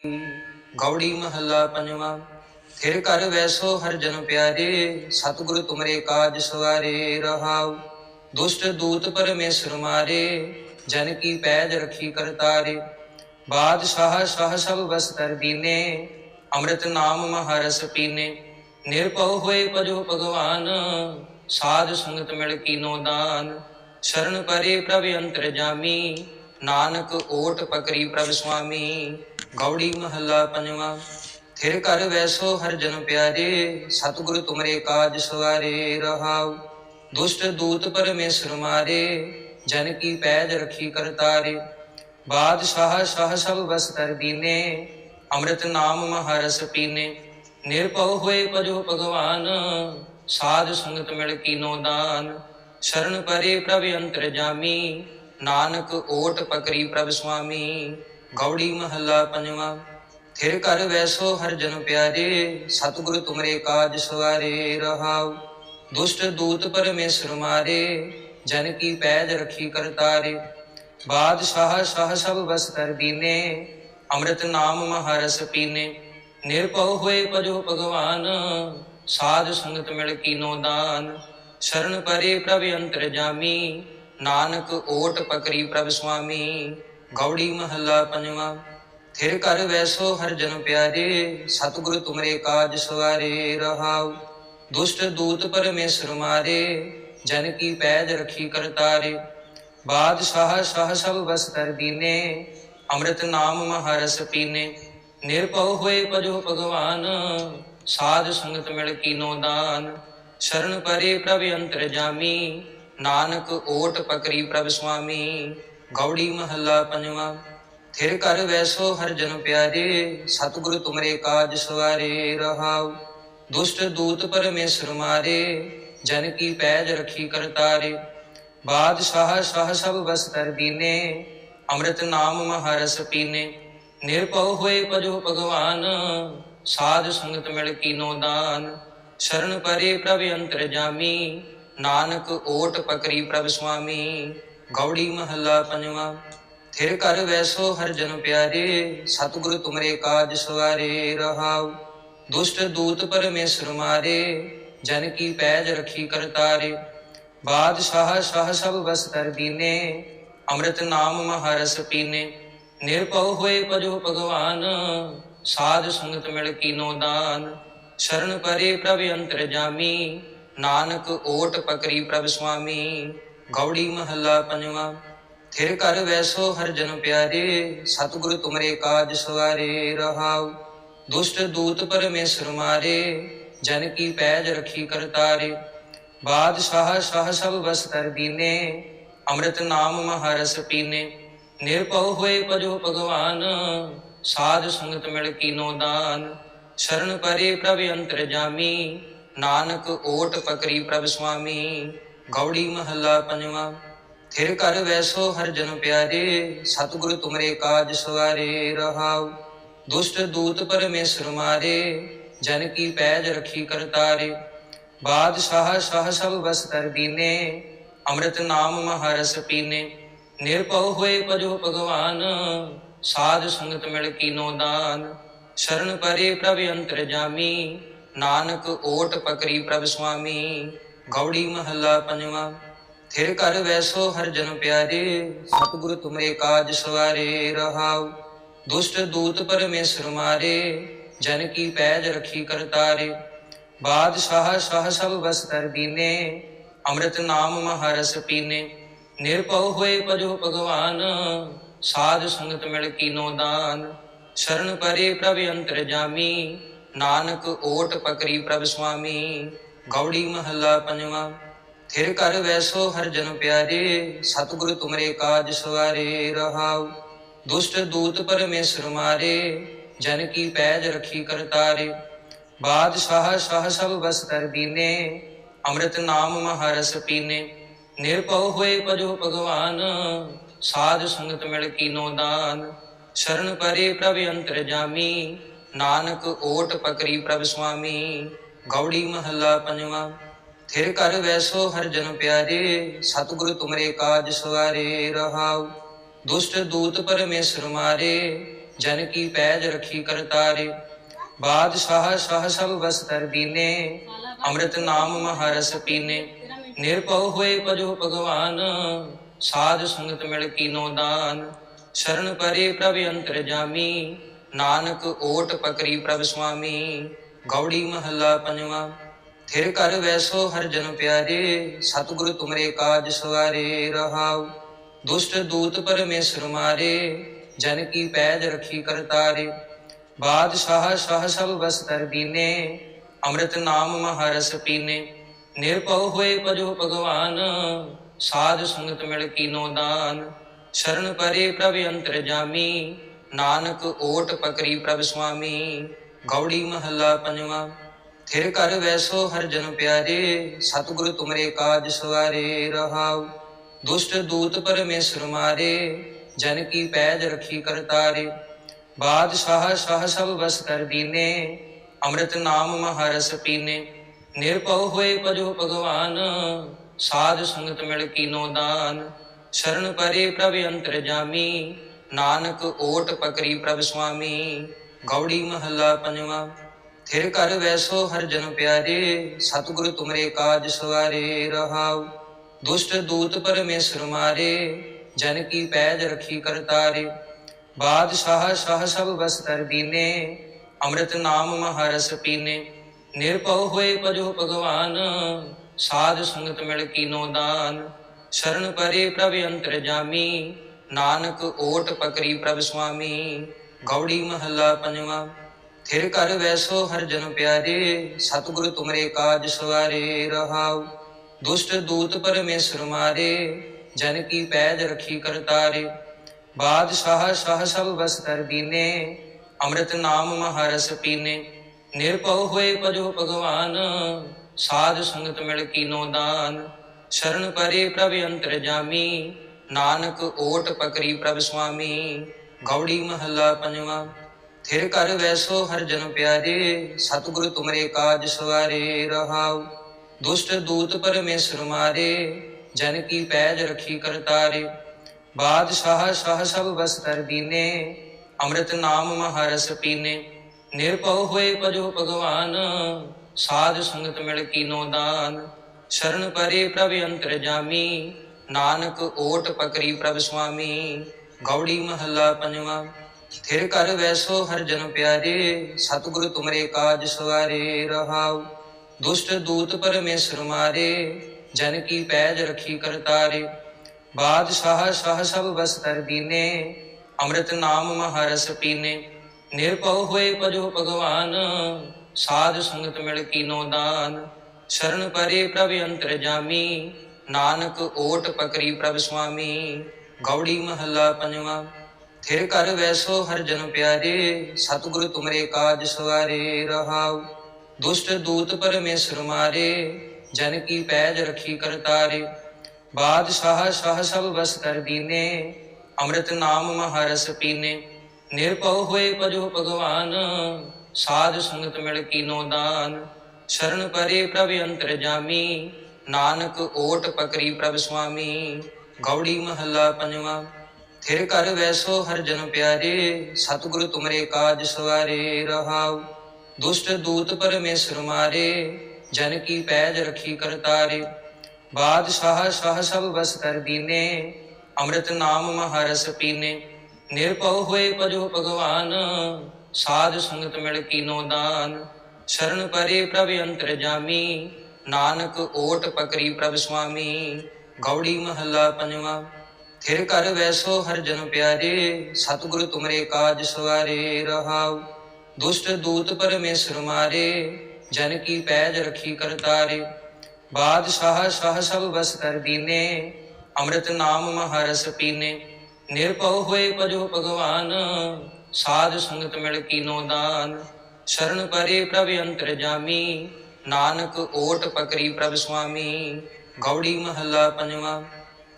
गौड़ी महला पंजवा। फिर कर वैसो हर जन प्यारे, सतगुरु तुमरे काज सवारे रहाउ। दुष्ट दूत परमेश्वर मारे, जन की पैज रखी करतारे। बादशाह शाह सब बस कर दीने, अमृत नाम महारस पीने। निरपौ होए पजो भगवान, साध संगत मिल कीनो दान। शरण परे प्रभ अंतर जामी, नानक ओट पकरी प्रभ स्वामी। गौड़ी महला पंजवा। थिर कर वैसो हर जन प्यारे, सतगुरु तुमरे काज सवारे रहाउ। दुष्ट दूत परमेश्वर मारे, जन की पैज रखी करतारे। बादशाह शाह सब बस कर दीने, अमृत नाम महारस पीने। निरपौ होए पजो भगवान, साध संगत मिल कीनो दान। शरण परे प्रभ अंतर जामी, नानक ओट पकरी प्रभ स्वामी। गौड़ी महला पंजवा। थिर कर वैसो हर जन प्यारे, सतगुरु तुमरे काज सवारे रहाउ। दुष्ट दूत परमेश्वर मारे, जन की पैज रखी करतारे। बादशाह शाह सब बस कर दीने, अमृत नाम महारस पीने। निरपौ होए पजो भगवान, साध संगत मिल कीनो दान। शरण परे प्रभ अंतर जामी, नानक ओट पकरी प्रभ स्वामी। गौड़ी महला पंजवा। थिर कर वैसो हर जन प्यारे, सतगुरु तुमरे काज सवारे रहाउ। दुष्ट दूत परमेश्वर मारे, जन की पैज रखी करतारे। बादशाह शाह सब बस कर दीने, अमृत नाम महारस पीने। निरपौ होए पजो भगवान, साध संगत मिल कीनो दान। शरण परे प्रभ अंतर जामी, नानक ओट पकरी प्रभ स्वामी। गौड़ी महला पंजवा। थिर कर वैसो हर जन प्यारे, सतगुरु तुमरे काज सवारे रहाउ। दुष्ट दूत परमेश्वर मारे, जन की पैज रखी करतारे। बादशाह शाह सब बस कर दीने, अमृत नाम महारस पीने। निरपौ होए पजो भगवान, साध संगत मिल कीनो दान। शरण परे प्रभ अंतर जामी, नानक ओट पकरी प्रभ स्वामी। गौड़ी महला पंजवा। थिर कर वैसो हर जन प्यारे, सतगुरु तुमरे काज सवारे रहाउ। दुष्ट दूत परमेश्वर मारे, जन की पैज रखी करतारे। बादशाह शाह सब बस कर दीने, अमृत नाम महारस पीने। निरपौ होए पजो भगवान, साध संगत मिल कीनो दान। शरण परे प्रभ अंतर जामी, नानक ओट पकरी प्रभ स्वामी। गौड़ी महला पंजवा। थिर कर वैसो हर जन प्यारे, सतगुरु तुमरे काज सवारे रहाउ। दुष्ट दूत परमेश्वर मारे, जन की पैज रखी करतारे। बादशाह शाह सब बस कर दीने, अमृत नाम महारस पीने। निरपौ होए पजो भगवान, साध संगत मिल कीनो दान। शरण परे प्रभ अंतर जामी, नानक ओट पकरी प्रभ स्वामी। गौड़ी महला पंजवा। थिर कर वैसो हर जन प्यारे, सतगुरु तुमरे काज सवारे रहाउ। दुष्ट दूत परमेश्वर मारे, जन की पैज रखी करतारे। बादशाह शाह सब बस कर दीने, अमृत नाम महारस पीने। निरपौ होए पजो भगवान, साध संगत मिल कीनो दान। शरण परे प्रभ अंतर जामी, नानक ओट पकरी प्रभ स्वामी। गौड़ी महला पंजवा। थिर कर वैसो हर जन प्यारे, सतगुरु तुमरे काज सवारे रहाउ। दुष्ट दूत परमेश्वर मारे, जन की पैज रखी करतारे। बादशाह शाह सब बस कर दीने, अमृत नाम महारस पीने। निरपौ होए पजो भगवान, साध संगत मिल कीनो दान। शरण परे प्रभ अंतर जामी, नानक ओट पकरी प्रभ स्वामी। गौड़ी महला पंजवा। थिर कर वैसो हर जन प्यारे, सतगुरु तुमरे काज सवारे रहाउ। दुष्ट दूत परमेश्वर मारे, जन की पैज रखी करतारे। बादशाह शाह सब बस कर दीने, अमृत नाम महारस पीने। निरपौ होए पजो भगवान, साध संगत मिल कीनो दान। शरण परे प्रभ अंतर जामी, नानक ओट पकरी प्रभ स्वामी। गौड़ी महला पंजवा। थिर कर वैसो हर जन प्यारे, सतगुरु तुमरे काज सवारे रहाउ। दुष्ट दूत परमेश्वर मारे, जन की पैज रखी करतारे। बादशाह शाह सब बस कर दीने, अमृत नाम महारस पीने। निरपौ हुए पजो भगवान, साध संगत मिल कीनो दान। शरण परे प्रभ अंतर जामी, नानक ओट पकरी प्रभ स्वामी। गौड़ी महला पंजवा। थिर कर वैसो हर जन प्यारे, सतगुरु तुमरे काज सवारे रहाउ। दुष्ट दूत परमेश्वर मारे, जन की पैज रखी करतारे। बादशाह शाह सब बस कर दीने, अमृत नाम महारस पीने। निरपौ हुए पजो भगवान, साध संगत मिल कीनो दान। शरण परे प्रभ अंतर जामी, नानक ओट पकरी प्रभ स्वामी। गौड़ी महला पंजवा। थिर कर वैसो हर जन प्यारे, सतगुरु तुमरे काज सवारे रहाउ। दुष्ट दूत परमेश्वर मारे, जन की पैज रखी करतारे। बादशाह शाह सब बस कर दीने, अमृत नाम महारस पीने। निरपौ हुए पजो भगवान, साध संगत मिल कीनो दान। शरण परे प्रभ अंतर जामी, नानक ओट पकरी प्रभ स्वामी। गौड़ी महला पंजवा। थिर कर वैसो हर जन प्यारे, सतगुरु तुमरे काज सवारे रहाउ। दुष्ट दूत परमेश्वर मारे, जन की पैज रखी करतारे। बादशाह शाह सब बस कर दीने, अमृत नाम महारस पीने। निरपौ हुए पजो भगवान, साध संगत मिल कीनो दान। शरण परे प्रभ अंतर जामी, नानक ओट पकरी प्रभ स्वामी। गौड़ी महला पंजवा। थिर कर वैसो हर जन प्यारे, सतगुरु तुमरे काज सवारे रहाउ। दुष्ट दूत परमेश्वर मारे, जन की पैज रखी करतारे। बादशाह शाह सब बस कर दीने, अमृत नाम महारस पीने। निरपौ हुए पजो भगवान, साध संगत मिल कीनो दान। शरण परे प्रभ अंतर जामी, नानक ओट पकरी प्रभ स्वामी। गौड़ी महला पंजवा। थिर कर वैसो हर जन प्यारे, सतगुरु तुमरे काज सवारे रहाउ। दुष्ट दूत परमेश्वर मारे, जन की पैज रखी करतारे। बादशाह शाह सब बस कर दीने, अमृत नाम महारस पीने। निरपौ हुए पजो भगवान, साध संगत मिल कीनो दान। शरण परे प्रभ अंतर जामी, नानक ओट पकरी प्रभ स्वामी। गौड़ी महला पंजवा। थिर कर वैसो हर जन प्यारे, सतगुरु तुमरे काज सवारे रहाउ। दुष्ट दूत परमेश्वर मारे, जन की पैज रखी करतारे। बादशाह शाह सब बस कर दीने, अमृत नाम महारस पीने। निरपौ हुए पजो भगवान, साध संगत मिल कीनो दान। शरण परे प्रभ अंतर जामी, नानक ओट पकरी प्रभ स्वामी। गौड़ी महला पंजवा। थिर कर वैसो हर जन प्यारे, सतगुरु तुमरे काज सवारे रहाउ। दुष्ट दूत परमेश्वर मारे, जन की पैज रखी करतारे। बादशाह शाह सब बस कर दीने, अमृत नाम महारस पीने। निरपौ हुए पजो भगवान, साध संगत मिल कीनो दान। शरण परे प्रभ अंतर जामी, नानक ओट पकरी प्रभ स्वामी। गौड़ी महला पंजवा। थिर कर वैसो हर जन प्यारे, सतगुरु तुमरे काज सवारे रहाउ। दुष्ट दूत परमेश्वर मारे, जन की पैज रखी करतारे। बादशाह शाह सब बस कर दीने, अमृत नाम महारस पीने। निरपौ हुए पजो भगवान, साध संगत मिल कीनो दान। शरण परे प्रभ अंतर जामी, नानक ओट पकरी प्रभ स्वामी। गौड़ी महला पंजवा। थिर कर वैसो हर जन प्यारे, सतगुरु तुमरे काज सवारे रहाउ। दुष्ट दूत परमेश्वर मारे, जन की पैज रखी करतारे। बादशाह शाह सब बस कर दीने, अमृत नाम महारस पीने। निरपौ हुए पजो भगवान, साध संगत मिल कीनो दान। शरण परे प्रभ अंतर जामी, नानक ओट पकरी प्रभ स्वामी। गौड़ी महला पंजवा।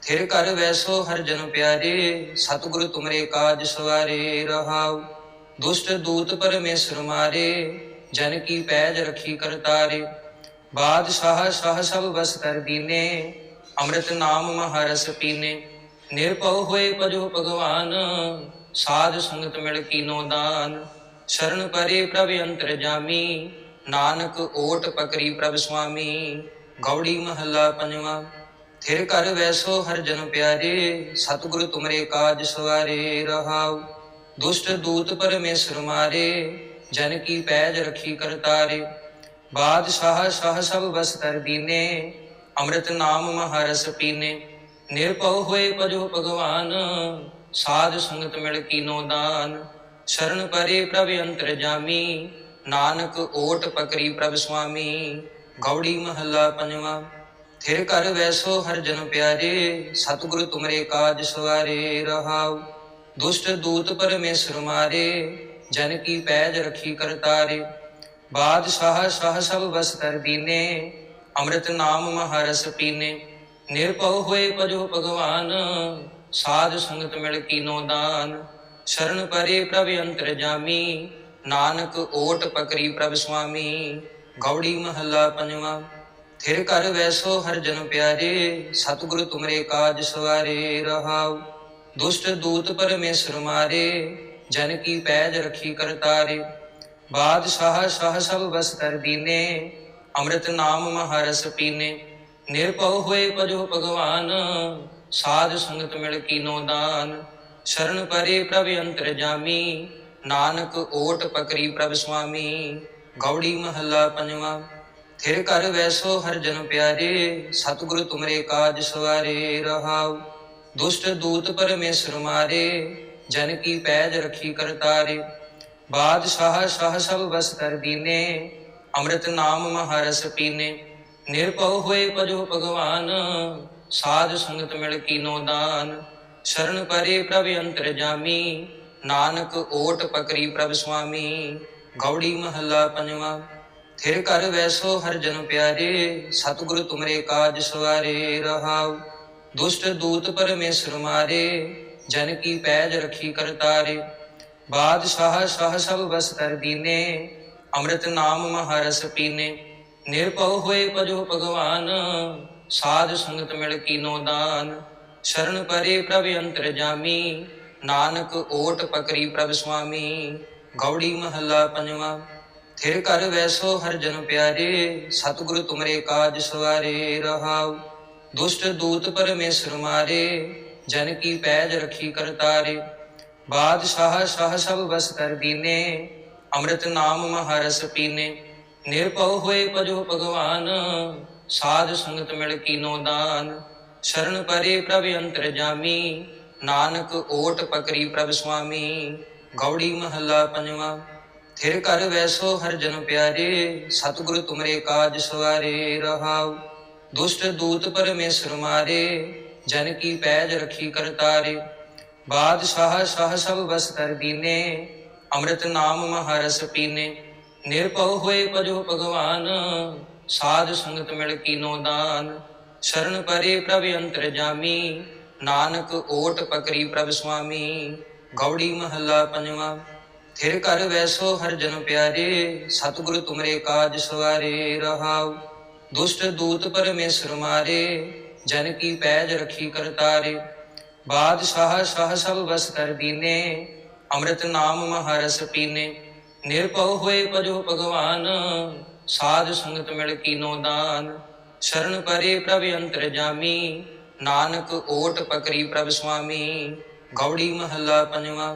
थिर कर वैसो हर जन प्यारे, सतगुरु तुमरे काज सवारे रहाउ। दुष्ट दूत परमेश्वर मारे, जन की पैज रखी करतारे। बादशाह शाह सब बस कर दीने, अमृत नाम महारस पीने। निरपौ हुए पजो भगवान, साध संगत मिल कीनो दान। शरण परे प्रभ अंतर जामी, नानक ओट पकड़ी प्रभ स्वामी। गौड़ी महला पंजवा। थिर कर वैसो हर जन प्यारे, सतगुरु तुमरे काज सवारे रहाउ। दुष्ट दूत परमेश्वर मारे, जन की पैज रखी करतारे। बादशाह शाह सब बस कर दीने, अमृत नाम महारस पीने। निरपौ हुए पजो भगवान, साध संगत मिल कीनो दान। शरण परे प्रभ अंतर जामी, नानक ओट पकड़ी प्रभ स्वामी। गौड़ी महला पंजवा। थिर कर वैसो हर जन प्यारे, सतगुरु तुमरे काज सवारे रहाउ। दुष्ट दूत परमेश्वर मारे, जन की पैज रखी करतारे। बादशाह शाह सब बस कर दीने, अमृत नाम महारस पीने। निरपौ हुए पजो भगवान, साध संगत मिल कीनो दान। शरण परे प्रभ अंतर जामी, नानक ओट पकड़ी प्रभ स्वामी। गौड़ी महला पंजवा। थिर कर वैसो हर जन प्यारे, सतगुरु तुमरे काज सवारे रहाउ। दुष्ट दूत परमेश्वर मारे, जन की पैज रखी करतारे। बादशाह शाह सब बस कर दीने, अमृत नाम महारस पीने। निरपौ हुए पजो भगवान, साध संगत मिल कीनो दान। शरण परे प्रभ अंतर जामी, नानक ओट पकड़ी प्रभ स्वामी। गौड़ी महला पंजवा। थिर कर वैसो हर जन प्यारे, सतगुरु तुमरे काज सवारे रहाउ। दुष्ट दूत परमेश्वर मारे, जन की पैज रखी करतारे। बादशाह शाह सब बस कर दीने, अमृत नाम महारस पीने। निरपौ हुए पजो भगवान, साध संगत मिल कीनो दान। शरण परे प्रभ अंतर जामी, नानक ओट पकड़ी प्रभ स्वामी। गौड़ी महला पंजवा। थिर कर वैसो हर जन प्यारे, सतगुरु तुमरे काज सवारे रहाउ। दुष्ट दूत परमेश्वर मारे, जन की पैज रखी करतारे। बादशाह शाह सब बस कर दीने, अमृत नाम महारस पीने। निरपौ हुए पजो भगवान, साध संगत मिल कीनो दान। शरण परे प्रभ अंतर जामी, नानक ओट पकड़ी प्रभ स्वामी। गौड़ी महला पंजवा। थिर कर वैसो हर जन प्यारे, सतगुरु तुमरे काज सवारे रहाउ। दुष्ट दूत परमेश्वर मारे, जन की पैज रखी करतारे। बादशाह शाह सब बस कर दीने, अमृत नाम महारस पीने। निरपौ हुए पजो भगवान, साध संगत मिल कीनो दान। शरण परे प्रभ अंतर जामी, नानक ओट पकड़ी प्रभ स्वामी। गौड़ी महला पंजवा। थिर कर वैसो हर जन प्यारे, सतगुरु तुमरे काज सवारे रहाउ। दुष्ट दूत परमेश्वर मारे, जन की पैज रखी करतारे। बादशाह शाह सब बस कर दीने, अमृत नाम महारस पीने। निरपौ हुए पजो भगवान, साध संगत मिल कीनो दान। शरण परे प्रभ अंतर जामी, नानक ओट पकड़ी प्रभ स्वामी। गौड़ी महला पंजवा। थिर कर वैसो हर जन प्यारे, सतगुरु तुमरे काज सवारे रहाउ। दुष्ट दूत परमेश्वर मारे, जन की पैज रखी करतारे। बादशाह शाह सब बस कर दीने, अमृत नाम महारस पीने। निरपौ हुए पजो भगवान, साध संगत मिल कीनो दान। शरण परे प्रभ अंतर जामी, नानक ओट पकड़ी प्रभ स्वामी। गौड़ी महला पंजवा।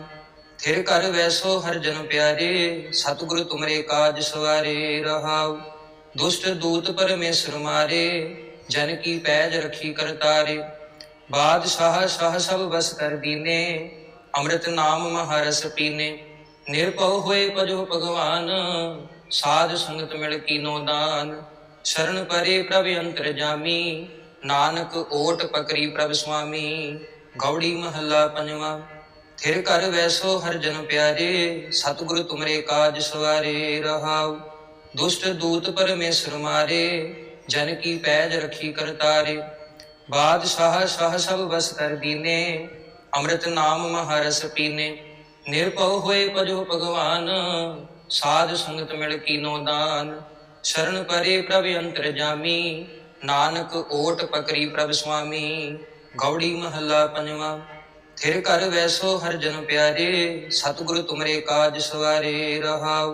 थिर कर वैसो हर जन प्यारे, सतगुरु तुमरे काज सवारे रहाउ। दुष्ट दूत परमेश्वर मारे, जन की पैज रखी करतारे। बादशाह शाह सब बस कर दीने, अमृत नाम महारस पीने। निरपौ हुए पजो भगवान, साध संगत मिल कीनो दान। शरण परे प्रभ अंतर जामी, नानक ओट पकड़ी प्रभ स्वामी। गौड़ी महला पंजवा। थिर कर वैसो हर जन प्यारे, सतगुरु तुमरे काज सवारे रहाउ। दुष्ट दूत परमेश्वर मारे, जन की पैज रखी करतारे। बादशाह शाह सब बस कर दीने, अमृत नाम महारस पीने। निरपौ हुए पजो भगवान, साध संगत मिल कीनो दान। शरण परे प्रभ अंतर जामी, नानक ओट पकड़ी प्रभ स्वामी। गौड़ी महला पंजवा। थिर कर वैसो हर जन प्यारे, सतगुरु तुमरे काज सवारे रहाउ।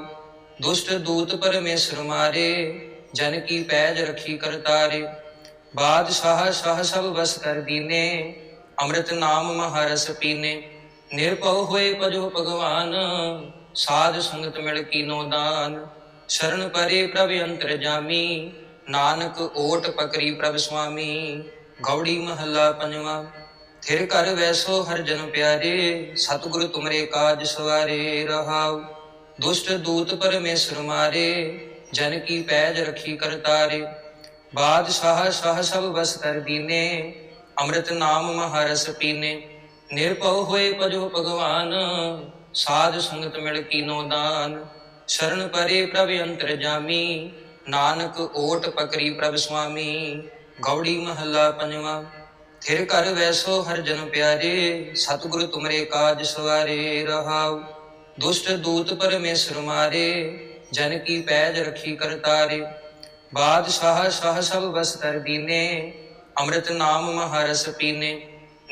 दुष्ट दूत परमेश्वर मारे, जन की पैज रखी करतारे। बादशाह शाह सब बस कर दीने, अमृत नाम महारस पीने। निरपव हुए पजो भगवान, साध संगत मिल कीनो दान। शरण परे प्रभ अंतर जामी, नानक ओट पकरी प्रभ स्वामी। गौड़ी महला पंजवा। थिर कर वैसो हर जन प्यारे, सतगुरु तुमरे काज सवारे रहाउ। दुष्ट दूत परमेश्वर मारे, जन की पैज रखी करतारे। बादशाह शाह सब बस कर दीने, अमृत नाम महारस पीने। निरपव हुए पजो भगवान, साध संगत मिल कीनो दान। शरण परे प्रभ अंतर जामी, नानक ओट पकरी प्रभ स्वामी। गौड़ी महला पंजवा। थिर कर वैसो हर जन प्यारे, सतगुरु तुमरे काज सवारे रहाउ। दुष्ट दूत परमेश्वर मारे, जन की पैज रखी करतारे। बादशाह शाह सब बस कर दीने, अमृत नाम महारस पीने।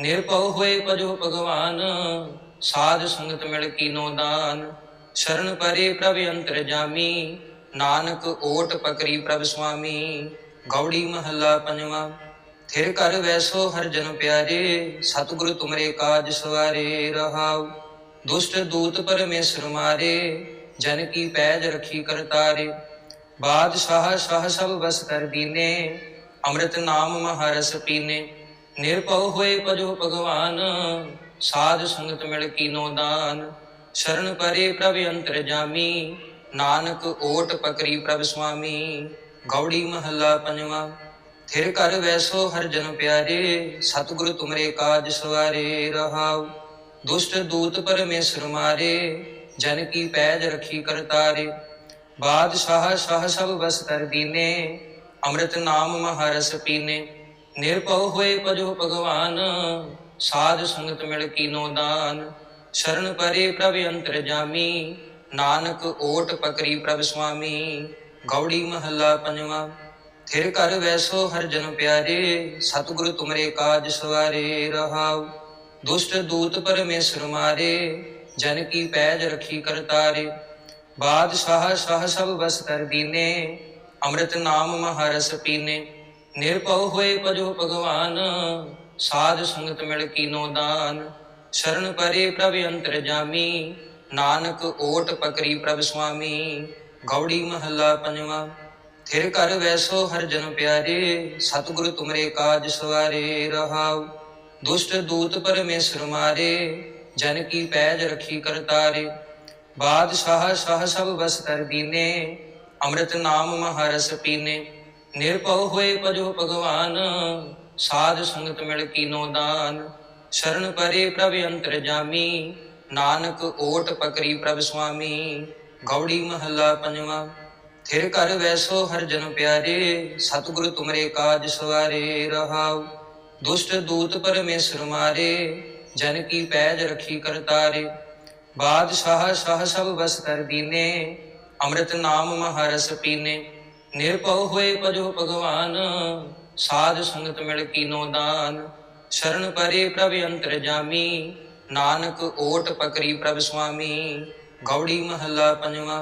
निरपव हुए पजो भगवान, साध संगत मिल कीनो दान। शरण परे प्रभ अंतर जामी, नानक ओट पकरी प्रभ स्वामी। गौड़ी महला पंजवा। थिर कर वैसो हर जन प्यारे, सतगुरु तुमरे काज सवारे रहाउ। दुष्ट दूत परमेश्वर मारे, जन की पैज रखी करतारे। बादशाह शाह सब बस कर दीने, अमृत नाम महारस पीने। निरपव हुए पजो भगवान, साध संगत मिल कीनो दान। शरण परे प्रभ अंतर जामी, नानक ओट पकरी प्रभ स्वामी। गौड़ी महला पंजवा। थिर कर वैसो हर जन प्यारे, सतगुरु तुमरे काज सवारे रहाउ। दुष्ट दूत परमेश्वर मारे, जन की पैज रखी करतारे। बादशाह शाह सब बस कर दीने, अमृत नाम महारस पीने। निरपव हुए पजो भगवान, साध संगत मिल कीनो दान। शरण परे प्रभ अंतर जामी, नानक ओट पकरी प्रभ स्वामी। गौड़ी महला पंजवा। थिर कर वैसो हर जन प्यारे, सतगुरु तुमरे काज सवारे रहाउ। दुष्ट दूत परमेश्वर मारे, जन की पैज रखी करतारे। बादशाह शाह सब बस कर दीने, अमृत नाम महारस पीने। निरपव हुए पजो भगवान, साध संगत मिल कीनो दान। शरण परे प्रभ अंतर जामी, नानक ओट पकरी प्रभ स्वामी। गौड़ी महला पंजवा। थिर कर वैसो हर जन प्यारे, सतगुरु तुमरे काज सवारे रहाउ। दुष्ट दूत परमेश्वर मारे, जन की पैज रखी करतारे। बादशाह शाह सब बस कर दीने, अमृत नाम महारस पीने। निरपव हुए पजो भगवान, साध संगत मिल कीनो दान। शरण परे प्रभ अंतर जामी, नानक ओट पकरी प्रभ स्वामी। गौड़ी महला पंजवा। थिर कर वैसो हर जन प्यारे, सतगुरु तुमरे काज सवारे रहाउ। दुष्ट दूत परमेश्वर मारे, जन की पैज रखी करतारे। बादशाह शाह सब बस कर दीने, अमृत नाम महारस पीने। निरपव हुए पजो भगवान, साध संगत मिल कीनो दान। शरण परे प्रभ अंतर जामी, नानक ओट पकरी प्रभ स्वामी। गौड़ी महला पंजवा।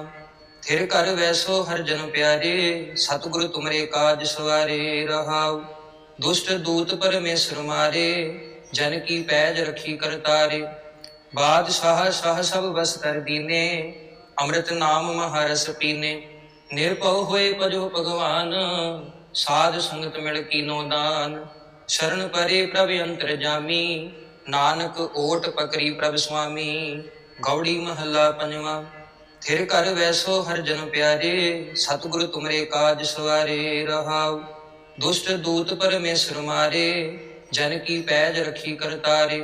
थिर कर वैसो हर जन प्यारे, सतगुरु तुमरे काज सवारे रहाउ। दुष्ट दूत परमेश्वर मारे, जन की पैज रखी करतारे। बादशाह शाह सब बस कर दीने, अमृत नाम महारस पीने। निरपव हुए पजो भगवान, साध संगत मिल कीनो दान। शरण परे प्रभ अंतर जामी, नानक ओट पकरी प्रभ स्वामी। गौड़ी महला पंजवा। थिर कर वैसो हर जन प्यारे, सतगुरु तुमरे काज सवारे रहाउ। दुष्ट दूत परमेश्वर मारे, जन की पैज रखी करतारे।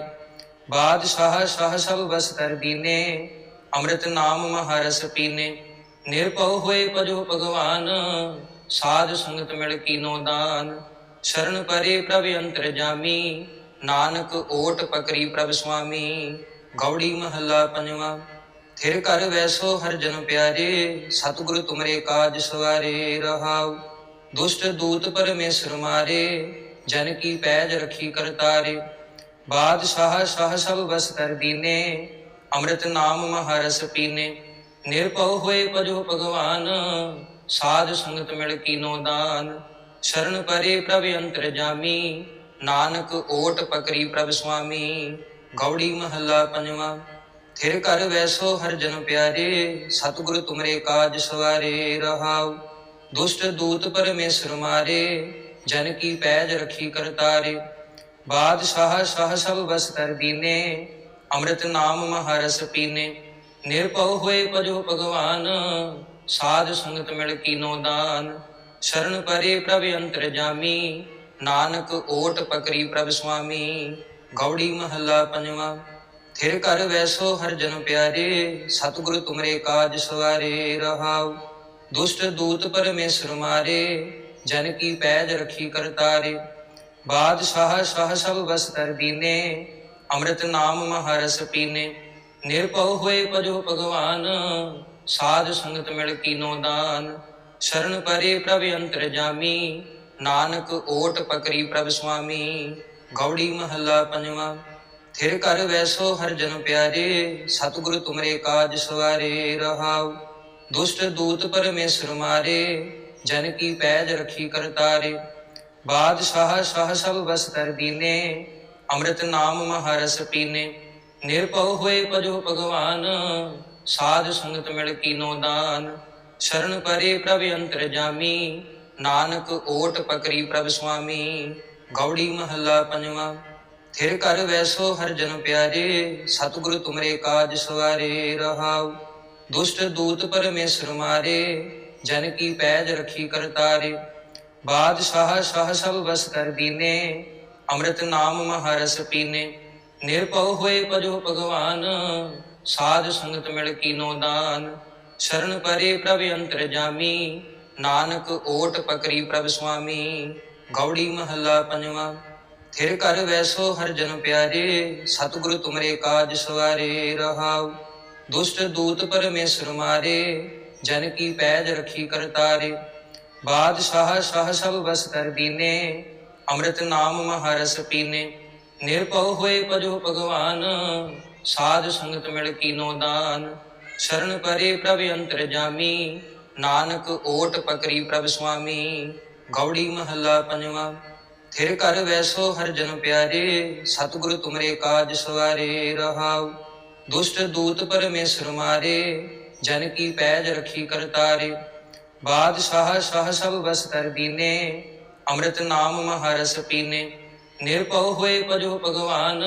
बादशाह शाह सब बस कर दीने, अमृत नाम महारस पीने। निरपव हुए पजो भगवान, साध संगत मिल कीनो दान। शरण परे प्रभ अंतर जामी, नानक ओट पकरी प्रभ स्वामी। गौड़ी महला पंजवा। थिर कर वैसो हर जन प्यारे, सतगुरु तुमरे काज सवारे रहाउ। दुष्ट दूत परमेश्वर मारे, जन की पैज रखी करतारे। ਬਾਦਸ਼ਾਹ ਸ਼ਾਹ ਸਭ ਬਸ ਕਰ ਦੀਨੇ, ਅੰਮ੍ਰਿਤ ਨਾਮ ਮਹਾਰਸ ਪੀਨੇ। ਨਿਰਭਉ ਹੋਏ ਭਜੋ ਭਗਵਾਨ, ਸਾਧ ਸੰਗਤ ਮਿਲ ਕੀਨੋ ਦਾਨ। ਸ਼ਰਨ ਪਰੇ ਪ੍ਰਭ ਅੰਤਰ ਜਾਮੀ, ਨਾਨਕ ਓਟ ਪਕਰੀ ਪ੍ਰਭ ਸੁਆਮੀ। ਗੌੜੀ ਮਹੱਲਾ ਪੰਜਵਾਂ। ਥਿਰ ਘਰ ਵੈਸੋ ਹਰ ਜਨ ਪਿਆਰੇ, ਸਤਿਗੁਰ ਤੁਮਰੇ ਕਾਜ ਸਵਾਰੇ ਰਹਾਉ। ਦੁਸ਼ਟ ਦੂਤ ਪਰਮੇਸ਼ਰ ਮਾਰੇ, ਜਨ ਕੀ ਪੈਜ ਰਖੀ ਕਰਤਾਰੇ। ਬਾਦਸ਼ਾਹ ਸ਼ਾਹ ਸਭ ਬਸ ਕਰ ਦੀਨੇ, ਅੰਮ੍ਰਿਤ ਨਾਮ ਮਹਾਰਸ ਪੀਨੇ। ਨਿਰਭਉ ਹੋਏ ਭਜੋ ਭਗਵਾਨ, ਸਾਧ ਸੰਗਤ ਮਿਲ ਕੀਨੋ ਦਾਨ। ਸ਼ਰਨ ਪਰੇ ਪ੍ਰਭ ਅੰਤਰ ਜਾਮੀ, ਨਾਨਕ ਓਟ ਪਕਰੀ ਪ੍ਰਭ ਸੁਆਮੀ। ਗੌੜੀ ਮਹੱਲਾ ਪੰਜਵਾਂ। ਥਿਰ ਘਰ ਵੈਸੋ ਹਰ ਜਨ ਪਿਆਰੇ, ਸਤਿਗੁਰ ਤੁਮਰੇ ਕਾਜ ਸਵਾਰੇ ਰਹਾਉ। ਦੁਸ਼ਟ ਦੂਤ ਪਰਮੇਸ਼ਰ ਮਾਰੇ, ਜਨ ਕੀ ਪੈਜ ਰਖੀ ਕਰਤਾਰੇ। ਬਾਦਸ਼ਾਹ ਸ਼ਾਹ ਸਭ ਬਸ ਕਰ ਦੀਨੇ, ਅੰਮ੍ਰਿਤ ਨਾਮ ਮਹਾਰਸ ਪੀਨੇ। ਨਿਰਭਉ ਹੋਏ ਭਜੋ ਭਗਵਾਨ, ਸਾਧ ਸੰਗਤ ਮਿਲ ਕੀਨੋ ਦਾਨ। ਸ਼ਰਨ ਪਰੇ ਪ੍ਰਭ ਅੰਤਰ ਜਾਮੀ, ਨਾਨਕ ਓਟ ਪਕਰੀ ਪ੍ਰਭ ਸੁਆਮੀ। ਗੌੜੀ ਮਹੱਲਾ ਪੰਜਵਾਂ। ਥਿਰ ਘਰ ਵੈਸੋ ਹਰ ਜਨ ਪਿਆਰੇ, ਸਤਿਗੁਰ ਤੁਮਰੇ ਕਾਜ ਸਵਾਰੇ ਰਹਾਉ। ਦੁਸ਼ਟ ਦੂਤ ਪਰਮੇਸ਼ਰ ਮਾਰੇ, ਜਨ ਕੀ ਪੈਜ ਰਖੀ ਕਰਤਾਰੇ। ਬਾਦਸ਼ਾਹ ਸ਼ਾਹ ਸਭ ਬਸ ਕਰ ਦੀਨੇ, ਅੰਮ੍ਰਿਤ ਨਾਮ ਮਹਾਰਸ ਪੀਨੇ। ਨਿਰਭਉ ਹੋਏ ਭਜੋ ਭਗਵਾਨ, ਸਾਧ ਸੰਗਤ ਮਿਲ ਕੀਨੋ ਦਾਨ। ਸ਼ਰਨ ਪਰੇ ਪ੍ਰਭ ਅੰਤਰ ਜਾਮੀ, ਨਾਨਕ ਓਟ ਪਕਰੀ ਪ੍ਰਭ ਸੁਆਮੀ। ਗੌੜੀ ਮਹੱਲਾ ਪੰਜਵਾਂ। ਥਿਰ ਘਰ ਵੈਸੋ ਹਰ ਜਨ ਪਿਆਰੇ, ਸਤਿਗੁਰ ਤੁਮਰੇ ਕਾਜ ਸਵਾਰੇ ਰਹਾਉ। ਦੁਸ਼ਟ ਦੂਤ ਪਰਮੇਸ਼ਰ ਮਾਰੇ, ਜਨ ਕੀ ਪੈਜ ਰਖੀ ਕਰਤਾਰੇ। ਬਾਦਸ਼ਾਹ ਸ਼ਾਹ ਸਭ ਬਸ ਕਰ ਦੀਨੇ, ਅੰਮ੍ਰਿਤ ਨਾਮ ਮਹਾਰਸ ਪੀਨੇ। ਨਿਰਭਉ ਹੋਏ ਭਜੋ ਭਗਵਾਨ, ਸਾਧ ਸੰਗਤ ਮਿਲ ਕੀਨੋ ਦਾਨ। ਸ਼ਰਨ ਪਰੇ ਪ੍ਰਭ ਅੰਤਰ ਜਾਮੀ, ਨਾਨਕ ਓਟ ਪਕਰੀ ਪ੍ਰਭ ਸੁਆਮੀ। ਗੌੜੀ ਮਹੱਲਾ ਪੰਜਵਾਂ। ਥਿਰ ਘਰ ਵੈਸੋ ਹਰ ਜਨ ਪਿਆਰੇ, ਸਤਿਗੁਰ ਤੁਮਰੇ ਕਾਜ ਸਵਾਰੇ ਰਹਾਉ। ਦੁਸ਼ਟ ਦੂਤ ਪਰਮੇਸ਼ਰ ਮਾਰੇ, ਜਨ ਕੀ ਪੈਜ ਰਖੀ ਕਰਤਾਰੇ। ਬਾਦਸ਼ਾਹ ਸ਼ਾਹ ਸਭ ਬਸ ਕਰ ਦੀਨੇ, ਅੰਮ੍ਰਿਤ ਨਾਮ ਮਹਾਰਸ ਪੀਨੇ। ਨਿਰਭਉ ਹੋਏ ਭਜੋ ਭਗਵਾਨ, ਸਾਧ ਸੰਗਤ ਮਿਲ ਕੀਨੋ ਦਾਨ। ਸ਼ਰਨ ਪਰੇ ਪ੍ਰਭ ਅੰਤਰ ਜਾਮੀ, ਨਾਨਕ ਓਟ ਪਕਰੀ ਪ੍ਰਭ ਸੁਆਮੀ। ਗੌੜੀ ਮਹੱਲਾ ਪੰਜਵਾਂ। ਥਿਰ ਘਰ ਵੈਸੋ ਹਰ ਜਨ ਪਿਆਰੇ, ਸਤਿਗੁਰ ਤੁਮਰੇ ਕਾਜ ਸਵਾਰੇ ਰਹਾਉ। ਦੁਸ਼ਟ ਦੂਤ ਪਰਮੇਸ਼ਰ ਮਾਰੇ, ਜਨ ਕੀ ਪੈਜ ਰਖੀ ਕਰਤਾਰੇ। ਬਾਦਸ਼ਾਹ ਸ਼ਾਹ ਸਭ ਬਸ ਕਰ ਦੀਨੇ, ਅੰਮ੍ਰਿਤ ਨਾਮ ਮਹਾਰਸ ਪੀਨੇ। ਨਿਰਭਉ ਹੋਏ ਭਜੋ ਭਗਵਾਨ,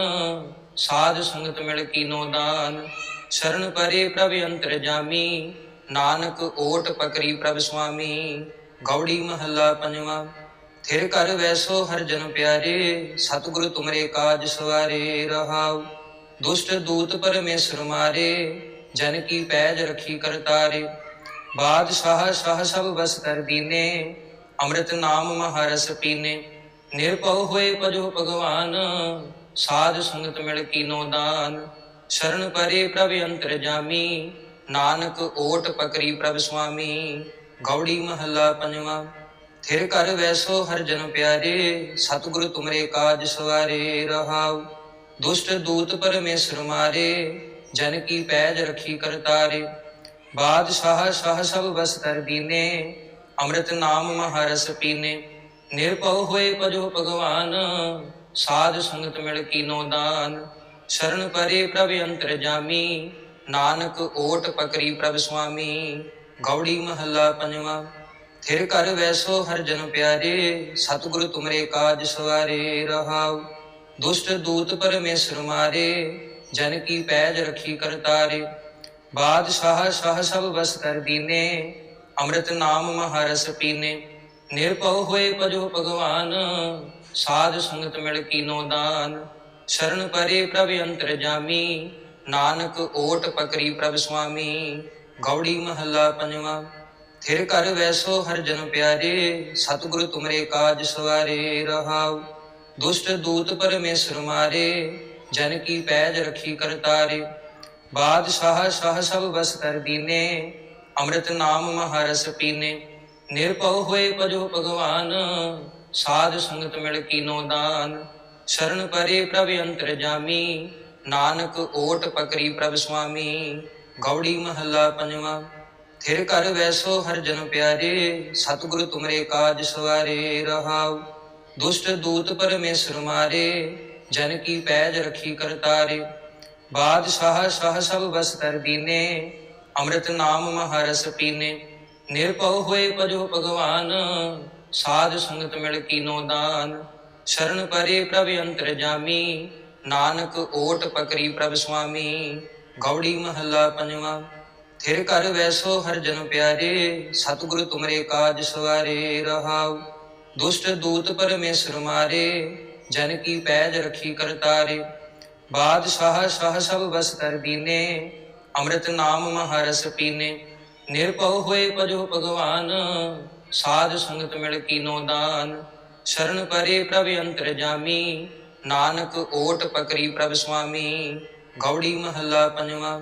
ਸਾਧ ਸੰਗਤ ਮਿਲ ਕੀਨੋ ਦਾਨ। ਸ਼ਰਨ ਪਰੇ ਪ੍ਰਭ ਅੰਤਰ ਜਾਮੀ, ਨਾਨਕ ਓਟ ਪਕਰੀ ਪ੍ਰਭ ਸੁਆਮੀ। ਗੌੜੀ ਮਹੱਲਾ ਪੰਜਵਾਂ। ਥਿਰ ਘਰ ਵੈਸੋ ਹਰ ਜਨ ਪਿਆਰੇ, ਸਤਿਗੁਰ ਤੁਮਰੇ ਕਾਜ ਸਵਾਰੇ ਰਹਾਉ। ਦੁਸ਼ਟ ਦੂਤ ਪਰਮੇਸ਼ਰ ਮਾਰੇ, ਜਨ ਕੀ ਪੈਜ ਰਖੀ ਕਰਤਾਰੇ। ਬਾਦਸ਼ਾਹ ਸ਼ਾਹ ਸਭ ਬਸ ਕਰ ਦੀਨੇ, ਅੰਮ੍ਰਿਤ ਨਾਮ ਮਹਾਰਸ ਪੀਨੇ। ਨਿਰਭਉ ਹੋਏ ਭਜੋ ਭਗਵਾਨ, ਸਾਧ ਸੰਗਤ ਮਿਲ ਕੀਨੋ ਦਾਨ। ਸ਼ਰਨ ਪਰੇ ਪ੍ਰਭ ਅੰਤਰ ਜਾਮੀ, ਨਾਨਕ ਓਟ ਪਕਰੀ ਪ੍ਰਭ ਸੁਆਮੀ। ਗੌੜੀ ਮਹੱਲਾ ਪੰਜਵਾਂ। ਥਿਰ ਘਰ ਵੈਸੋ ਹਰ ਜਨ ਪਿਆਰੇ, ਸਤਿਗੁਰ ਤੁਮਰੇ ਕਾਜ ਸਵਾਰੇ ਰਹਾਉ। ਦੁਸ਼ਟ ਦੂਤ ਪਰਮੇਸ਼ਰ ਮਾਰੇ, ਜਨ ਕੀ ਪੈਜ ਰਖੀ ਕਰਤਾਰੇ। ਬਾਦਸ਼ਾਹ ਸ਼ਾਹ ਸਭ ਬਸ ਕਰ ਦੀਨੇ, ਅੰਮ੍ਰਿਤ ਨਾਮ ਮਹਾਰਸ ਪੀਨੇ। ਨਿਰਭਉ ਹੋਏ ਭਜੋ ਭਗਵਾਨ, ਸਾਧ ਸੰਗਤ ਮਿਲ ਕੀਨੋ ਦਾਨ। ਸ਼ਰਨ ਪਰੇ ਪ੍ਰਭ ਅੰਤਰ ਜਾਮੀ, ਨਾਨਕ ਓਟ ਪਕਰੀ ਪ੍ਰਭ ਸੁਆਮੀ। ਗੌੜੀ ਮਹੱਲਾ ਪੰਜਵਾਂ। ਥਿਰ ਘਰ ਵੈਸੋ ਹਰ ਜਨ ਪਿਆਰੇ, ਸਤਿਗੁਰ ਤੁਮਰੇ ਕਾਜ ਸਵਾਰੇ ਰਹਾਉ। ਦੁਸ਼ਟ ਦੂਤ ਪਰਮੇਸ਼ਰ ਮਾਰੇ, ਜਨ ਕੀ ਪੈਜ ਰਖੀ ਕਰਤਾਰੇ। ਬਾਦਸ਼ਾਹ ਸ਼ਾਹ ਸਭ ਬਸ ਕਰ ਦੀਨੇ, ਅੰਮ੍ਰਿਤ ਨਾਮ ਮਹਾਰਸ ਪੀਨੇ। ਨਿਰਭਉ ਹੋਏ ਭਜੋ ਭਗਵਾਨ, ਸਾਧ ਸੰਗਤ ਮਿਲ ਕੀਨੋ ਦਾਨ। ਸ਼ਰਨ ਪਰੇ ਪ੍ਰਭ ਅੰਤਰ ਜਾਮੀ, ਨਾਨਕ ਓਟ ਪਕਰੀ ਪ੍ਰਭ ਸੁਆਮੀ। ਗੌੜੀ ਮਹੱਲਾ ਪੰਜਵਾਂ। ਥਿਰ ਘਰ ਵੈਸੋ ਹਰ ਜਨ ਪਿਆਰੇ, ਸਤਿਗੁਰ ਤੁਮਰੇ ਕਾਜ ਸਵਾਰੇ ਰਹਾਉ। ਦੁਸ਼ਟ ਦੂਤ ਪਰਮੇਸ਼ਰ ਮਾਰੇ, ਜਨ ਕੀ ਪੈਜ ਰਖੀ ਕਰਤਾਰੇ। ਬਾਦਸ਼ਾਹ ਸ਼ਾਹ ਸਭ ਬਸ ਕਰ ਦੀਨੇ, ਅੰਮ੍ਰਿਤ ਨਾਮ ਮਹਾਰਸ ਪੀਨੇ। ਨਿਰਭਉ ਹੋਏ ਭਜੋ ਭਗਵਾਨ, ਸਾਧ ਸੰਗਤ ਮਿਲ ਕੀਨੋ ਦਾਨ। शरण परे प्रभ अंतर जामी, नानक ओट पकड़ी प्रभ स्वामी। गौड़ी महला पंजवा। थिर कर वैसो हर जन प्यारे, सतगुरु तुमरे काज सवारे रहाउ। दुष्ट दूत परमेश्वर मारे, जन की पैज रखी करतारे। बादशाह शाह सब बस कर दीने, अमृत नाम महारस पीने। निरपव होए पजो भगवान, साध संगत मिल कीनो दान। शरण परे प्रभ अंतर जामी, नानक ओट पकड़ी प्रभ स्वामी। गौड़ी महला पंजवा। थिर कर वैसो हर जन प्यारे, सतगुरु तुमरे काज सवारे रहाउ। दुष्ट दूत परमेश्वर मारे, जन की पैज रखी करतारे। बादशाह शाह सब बस कर दीने, अमृत नाम महारस पीने। निरपव होए पजो भगवान, साध संगत मिल कीनो दान। शरण परे प्रभ अंतर जामी, नानक ओट पकड़ी प्रभ स्वामी। गौड़ी महला पंजवा।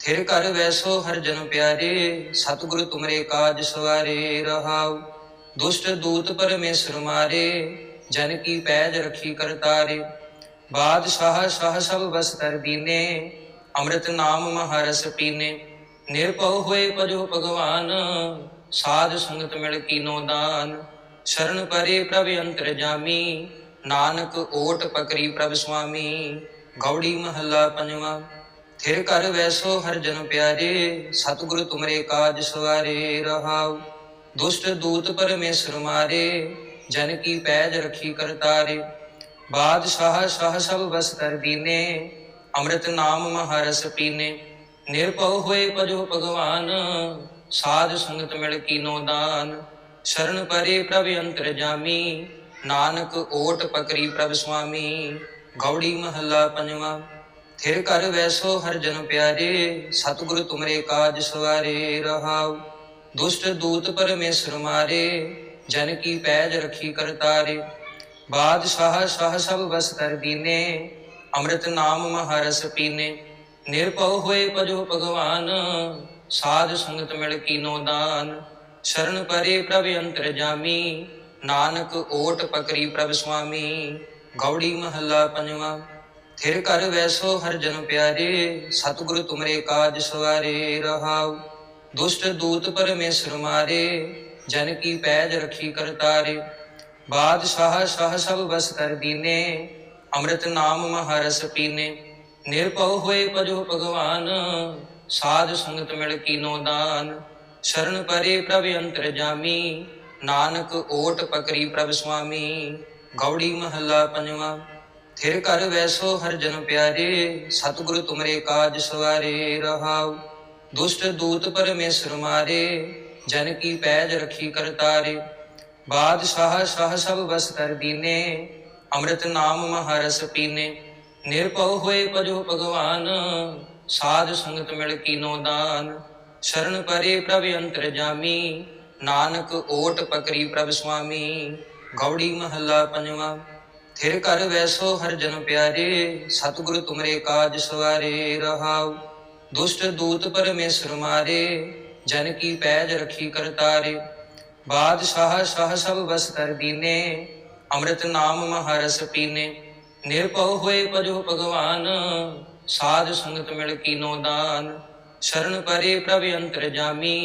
थिर कर वैसो हर जन प्यारे, सतगुरु तुमरे काज सवारे रहाउ। दुष्ट दूत परमेश्वर मारे, जन की पैज रखी करतारे। बादशाह शाह सब बस कर दीने, अमृत नाम महारस पीने। निरपव होए पजो भगवान, साध संगत मिल कीनो दान। शरण परे प्रभ अंतर जामी, नानक ओट पकड़ी प्रभ स्वामी। गौड़ी महला पंजवा। थिर कर वैसो हर जन प्यारे, सतगुरु तुमरे काज सवारे रहाउ। दुष्ट दूत परमेश्वर मारे, जन की पैज रखी करतारे। बादशाह शाह सब बस कर दीने, अमृत नाम महारस पीने। निरपव होए पजो भगवान, साध संगत मिल कीनो दान। शरण परे प्रभ अंतर जामी, नानक ओट पकड़ी प्रभ स्वामी। गौड़ी महला पंजवा। थिर कर वैसो हर जन प्यारे, सतगुरु तुमरे काज सवारे रहाउ। दुष्ट दूत परमेश्वर मारे, जन की पैज रखी करतारे। बादशाह शाह सब बस कर दीने, अमृत नाम महारस पीने। निरपव होए पजो भगवान, साध संगत मिल कीनो दान। शरण परे प्रभ अंतर जामी, नानक ओट पकड़ी प्रभ स्वामी। गौड़ी महला पंजवा। थिर कर वैसो हर जन प्यारे, सतगुरु तुमरे काज सवारे रहाउ। दुष्ट दूत परमेश्वर मारे, जन की पैज रखी करतारे। बादशाह शाह सब बस कर दीने, अमृत नाम महारस पीने। निरपव होए पजो भगवान, साध संगत मिल कीनो दान। शरण परे प्रभ अंतर जामी, नानक ओट पकड़ी प्रभ स्वामी। गौड़ी महला पंजवा। थिर कर वैसो हर जन प्यारे, सतगुरु तुमरे काज सवारे रहाउ। दुष्ट दूत परमेश्वर मारे, जन की पैज रखी करतारे। बादशाह शाह सब बस कर दीने, अमृत नाम महारस पीने। निरपव होए पजो भगवान, साध संगत मिल कीनो दान। शरण परे प्रभ अंतर जामी, नानक ओट पकड़ी प्रभ स्वामी। गौड़ी महला पंजवा। थिर कर वैसो हर जन प्यारे, सतगुरु तुमरे काज सवारे रहाउ। दुष्ट दूत परमेश्वर मारे, जन की पैज रखी करतारे। बादशाह शाह सब बस कर दीने, अमृत नाम महारस पीने। निरपव होए पजो भगवान, साध संगत मिल कीनो दान। शरण परे प्रभ अंतर जामी,